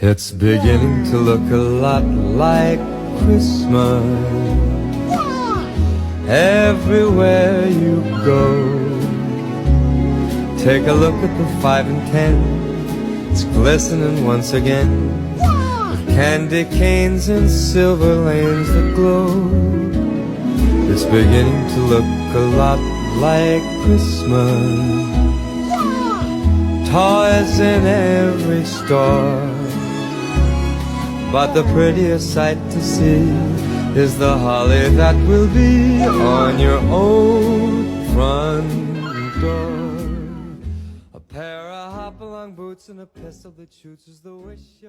It's beginning to look a lot like Christmas everywhere you go. Take a look at the 5 and 10. It's glistening once again with candy canes and silver lanes that glow. It's beginning to look a lot like Christmas. Toys in every store, but the prettiest sight to see is the holly that will be on your own front door. A pair of hop-along boots and a pistol that shoots is the wish of